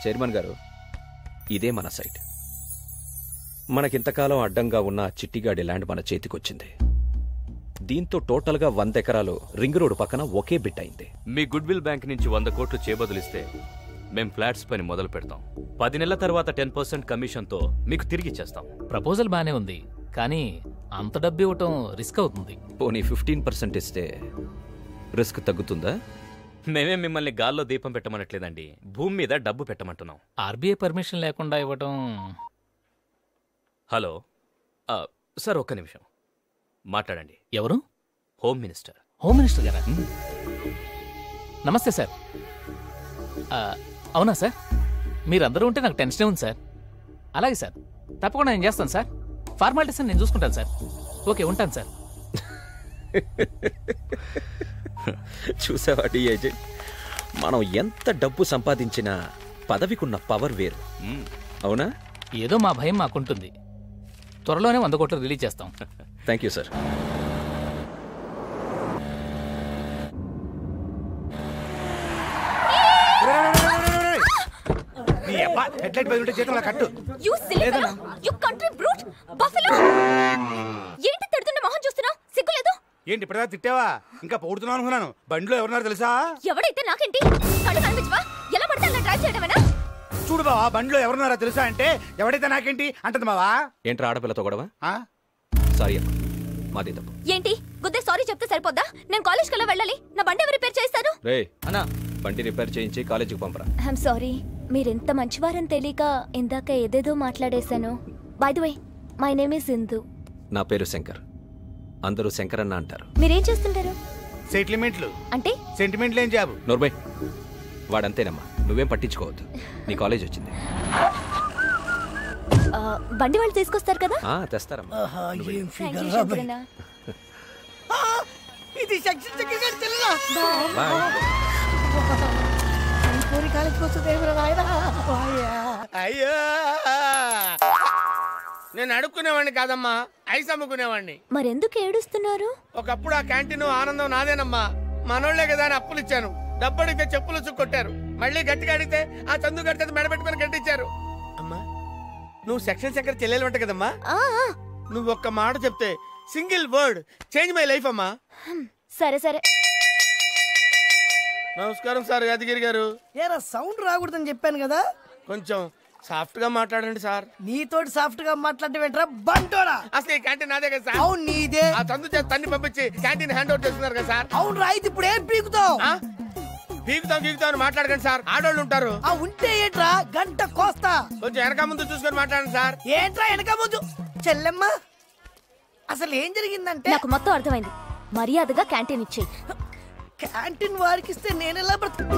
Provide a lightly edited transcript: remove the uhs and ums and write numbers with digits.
Chairman గారు, ఇదే మన సైట్. మనకింతకాలం అడ్డంగా ఉన్న చిట్టిగాడి ల్యాండ్ మన చేతికొచ్చింది. దీంతో టోటల్గా 100 ఎకరాలు రింగ్ రోడ్ పక్కన ఒకే బిట్ అయింది. మీ గుడ్ విల్ బ్యాంక్ నుంచి 100 కోట్లు చేబదులిస్తే మేం ఫ్లాట్స్ పని మొదలు పెడతాం. 10 నెలల తర్వాత 10% కమిషన్తో మీకు తిరిగి ఇచ్చేస్తాం. ప్రపోజల్ బానే ఉంది, కానీ అంత డబ్బు ఇవ్వటం రిస్క్ అవుతుంది. పోనీ 15% ఇస్తే రిస్క్ తగ్గుతుందా? మేమే మిమ్మల్ని గాల్లో దీపం పెట్టమనట్లేదండి, భూమి మీద డబ్బు పెట్టమంటున్నాం. ఆర్బీఐ పర్మిషన్ లేకుండా ఇవ్వటం. హలో సార్, ఒక్క నిమిషం మాట్లాడండి. ఎవరు? Home minister. హోమ్ మినిస్టర్ గారా? నమస్తే సార్. అవునా సార్, మీరందరూ ఉంటే నాకు టెన్షనే ఉంది సార్. అలాగే సార్, తప్పకుండా నేను చేస్తాను సార్. ఫార్మాలిటీస్ నేను చూసుకుంటాను సార్. ఓకే, ఉంటాను సార్. చూసావా డిఐజీ, మనం ఎంత డబ్బు సంపాదించినా పదవికున్న పవర్ వేరు, అవునా? ఏదో మా భయం మాకుంటుంది. త్వరలోనే 100 కోట్లు రిలీజ్ చేస్తాం. Thank you sir. ఏంటి తిడుతున్న మొహం చూస్తున్నావు? సిగ్గులేదు? ఏంటి ఇప్పుడు తిట్టావా? ఇంకా పొగుడుతున్నావు అనుకున్నాను. బండిలో ఎవరున్నారు తెలుసా? ఎవడైతే నాకేంటి? కళ్ళు కనిపించవా? ఎలా పడితే అలా డ్రైవ్ చేయడమేనా? చూడు బావా, బండిలో ఎవరున్నారో తెలుసా అంటే ఎవడైతే నాకేంటి అంటది బావా. ఏంట్రా ఆడపిల్లతో గొడవ? సారీ అమ్మా, మాది తప్పు. ఏంటి గుద్దే సారీ చెప్తే సరిపోద్దా? నేను కాలేజ్ కల్లా వెళ్ళాలి. నా బండి ఎవరు రిపేర్ చేస్తారు? రే అన్నా, బండి రిపేర్ చేయించి కాలేజీకి పంపరా. ఐఎమ్ సారీ, మీరెంత మంచివారని తెలియక ఇందాక ఏదేదో మాట్లాడేశాను. By the way, my name is Indu. నా పేరు శంకర్, అందరూ శంకర్ అన్న అంటారు. మీరేం చేస్తుంటారు? సెటిల్మెంట్లు అంటే? సెంటిమెంట్లు ఏం జాబు? నోర్బై, వాడంతేనమ్మా, నువ్వేం పట్టించుకోవద్దు. నీ కాలేజ్ వచ్చింది. బండి వాళ్ళు తీసుకొస్తారు కదా? తెస్తారమ్మా. ఇది సెక్షన్ సెక్రటరీ తెల్లనా? అయ్యో, నేను అడుక్కునేవాడిని కాదమ్మా, ఐస్ అమ్ముకునేవాడిని. మరెందుకు ఏడుస్తున్నారు? ఒకప్పుడు ఆ క్యాంటీన్ ఆనందం నాదేనమ్మా. మనోళ్లే కదా అని అప్పులు ఇచ్చాను. డబ్బు అడిగితే చెప్పులు కొట్టారు. మళ్ళీ గట్టిగా అడిగితే ఆ చందు కడితే మెడబెట్టుకుని గట్టించారు. అమ్మా, నువ్వు సెక్షన్ సెక్రటరీ చెల్లెలు అంట కదమ్మా. నువ్వు ఒక్క మాట చెప్తే, single word change my life అమ్మా. సరే సరే. నమస్కారం సార్ యాదగిరి గారు. ఏరా సౌండ్ రాకూడదని చెప్పాను కదా. కొంచెం సాఫ్ట్ గా మాట్లాడండి సార్. నీతోటి సాఫ్ట్ గా మాట్లాడటమేంట్రా బంటోడా? అసలు ఈ క్యాంటీన్ నాదే కదా సార్. అవును నీదే. ఆ చందు చేత తన్ని పంపించి క్యాంటీన్ హ్యాండ్ ఓవర్ చేస్తున్నారు కదా సార్. అవును రా, ఇది ఇప్పుడు ఏం పీకుతావు? పీకుతాం అని మాట్లాడకండి సార్, ఆడోళ్ళు ఉంటారు. ఉంటే ఏంట్రా గంట కోస్తా. కొంచెం వెనక ముందు చూసుకొని మాట్లాడండి సార్. ఏంట్రా వెనక ముందు? చెల్లెమ్మ, అసలు ఏం జరిగిందంటే? నాకు మొత్తం అర్థమైంది. మర్యాదగా క్యాంటీన్ ఇచ్చేయి. క్యాంటీన్ వారికి ఇస్తే నేనెలా బ్రతుకు?